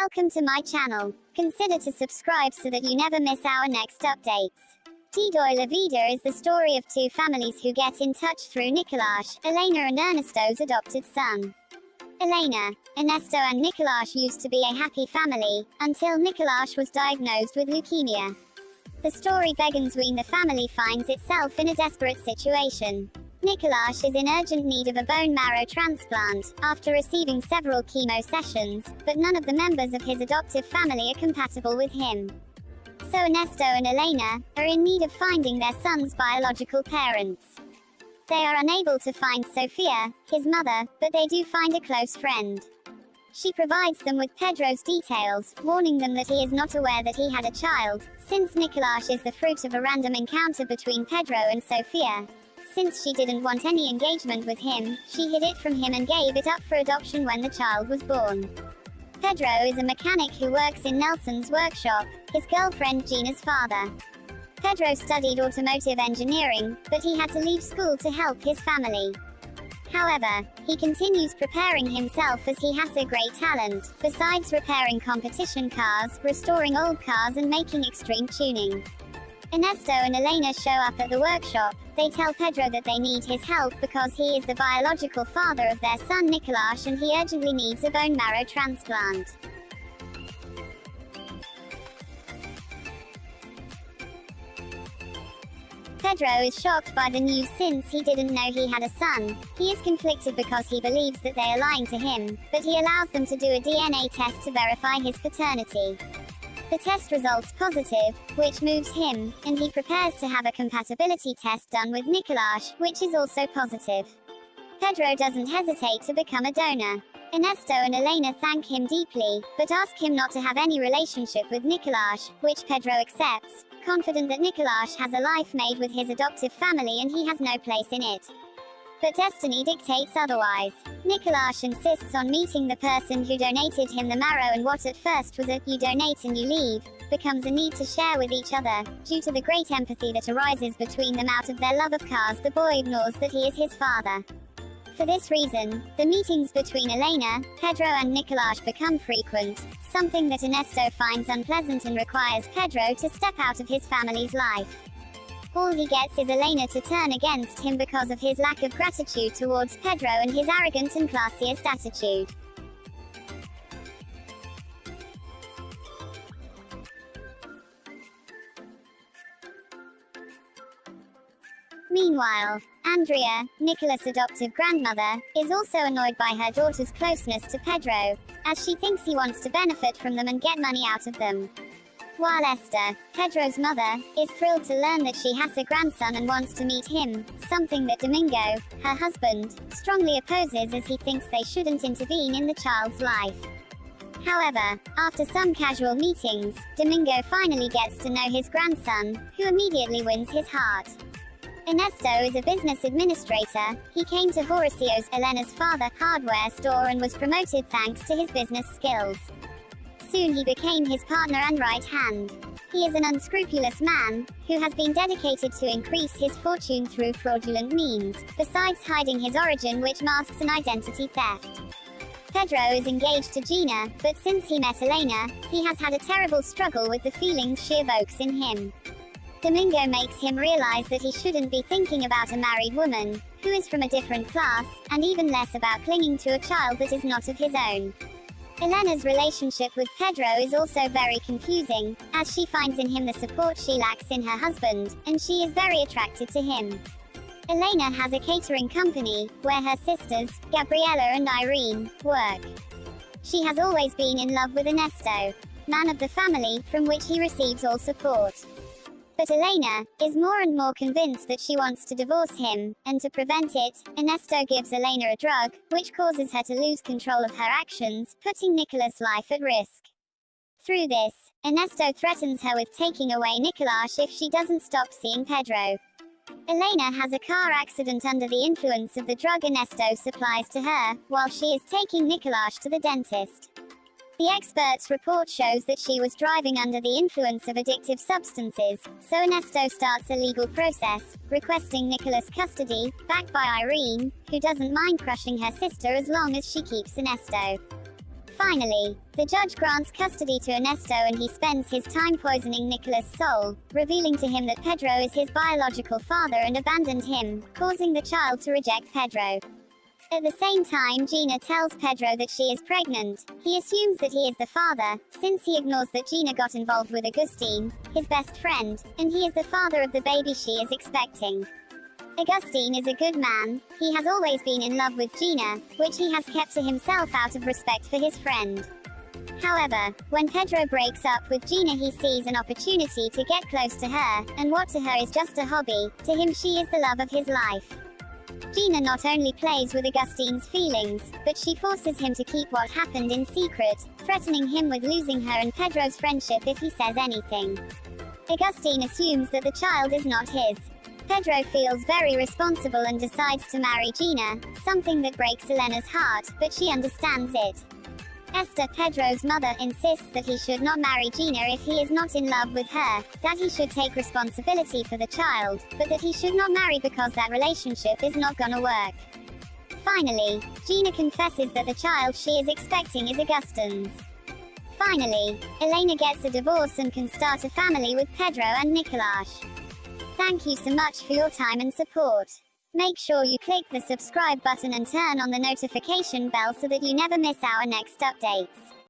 Welcome to my channel. Consider to subscribe so that you never miss our next updates. Vida is the story of two families who get in touch through Nicolás, Elena and Ernesto's adopted son. Elena, Ernesto and Nicolás used to be a happy family, until Nicolás was diagnosed with leukemia. The story begins when the family finds itself in a desperate situation. Nicolás is in urgent need of a bone marrow transplant, after receiving several chemo sessions, but none of the members of his adoptive family are compatible with him. So Ernesto and Elena are in need of finding their son's biological parents. They are unable to find Sofia, his mother, but they do find a close friend. She provides them with Pedro's details, warning them that he is not aware that he had a child, since Nicolás is the fruit of a random encounter between Pedro and Sofia. Since she didn't want any engagement with him, she hid it from him and gave it up for adoption when the child was born. Pedro is a mechanic who works in Nelson's workshop, his girlfriend Gina's father. Pedro studied automotive engineering, but he had to leave school to help his family. However, he continues preparing himself as he has a great talent, besides repairing competition cars, restoring old cars and making extreme tuning. Ernesto and Elena show up at the workshop. They tell Pedro that they need his help because he is the biological father of their son Nicolás and he urgently needs a bone marrow transplant. Pedro is shocked by the news since he didn't know he had a son. He is conflicted because he believes that they are lying to him, but he allows them to do a DNA test to verify his paternity. The test results positive, which moves him, and he prepares to have a compatibility test done with Nicolás, which is also positive. Pedro doesn't hesitate to become a donor. Ernesto and Elena thank him deeply, but ask him not to have any relationship with Nicolás, which Pedro accepts, confident that Nicolás has a life made with his adoptive family and he has no place in it. But destiny dictates otherwise. Nicolás insists on meeting the person who donated him the marrow, and what at first was a "you donate and you leave" becomes a need to share with each other. Due to the great empathy that arises between them out of their love of cars, the boy ignores that he is his father. For this reason, the meetings between Elena, Pedro and Nicolás become frequent, something that Ernesto finds unpleasant and requires Pedro to step out of his family's life. All he gets is Elena to turn against him because of his lack of gratitude towards Pedro and his arrogant and classiest attitude. Meanwhile, Andrea, Nicolás' adoptive grandmother, is also annoyed by her daughter's closeness to Pedro, as she thinks he wants to benefit from them and get money out of them. While Esther, Pedro's mother, is thrilled to learn that she has a grandson and wants to meet him, something that Domingo, her husband, strongly opposes as he thinks they shouldn't intervene in the child's life. However, after some casual meetings, Domingo finally gets to know his grandson, who immediately wins his heart. Ernesto is a business administrator. He came to Horacio's, Elena's father, hardware store and was promoted thanks to his business skills. Soon he became his partner and right hand. He is an unscrupulous man, who has been dedicated to increase his fortune through fraudulent means, besides hiding his origin, which masks an identity theft. Pedro is engaged to Gina, but since he met Elena, he has had a terrible struggle with the feelings she evokes in him. Domingo makes him realize that he shouldn't be thinking about a married woman, who is from a different class, and even less about clinging to a child that is not of his own. Elena's relationship with Pedro is also very confusing, as she finds in him the support she lacks in her husband, and she is very attracted to him. Elena has a catering company, where her sisters, Gabriela and Irene, work. She has always been in love with Ernesto, man of the family, from which he receives all support. But Elena is more and more convinced that she wants to divorce him, and to prevent it, Ernesto gives Elena a drug, which causes her to lose control of her actions, putting Nicolás' life at risk. Through this, Ernesto threatens her with taking away Nicolás if she doesn't stop seeing Pedro. Elena has a car accident under the influence of the drug Ernesto supplies to her, while she is taking Nicolás to the dentist. The expert's report shows that she was driving under the influence of addictive substances, so Ernesto starts a legal process, requesting Nicolás' custody, backed by Irene, who doesn't mind crushing her sister as long as she keeps Ernesto. Finally, the judge grants custody to Ernesto and he spends his time poisoning Nicholas' soul, revealing to him that Pedro is his biological father and abandoned him, causing the child to reject Pedro. At the same time, Gina tells Pedro that she is pregnant. He assumes that he is the father, since he ignores that Gina got involved with Agustin, his best friend, and he is the father of the baby she is expecting. Agustin is a good man. He has always been in love with Gina, which he has kept to himself out of respect for his friend. However, when Pedro breaks up with Gina, he sees an opportunity to get close to her, and what to her is just a hobby, to him she is the love of his life. Gina not only plays with Agustin's feelings, but she forces him to keep what happened in secret, threatening him with losing her and Pedro's friendship if he says anything. Agustin assumes that the child is not his. Pedro feels very responsible and decides to marry Gina, something that breaks Elena's heart, but she understands it. Esther, Pedro's mother, insists that he should not marry Gina if he is not in love with her, that he should take responsibility for the child, but that he should not marry because that relationship is not gonna work. Finally, Gina confesses that the child she is expecting is Agustin's. Finally, Elena gets a divorce and can start a family with Pedro and Nicolas. Thank you so much for your time and support. Make sure you click the subscribe button and turn on the notification bell so that you never miss our next updates.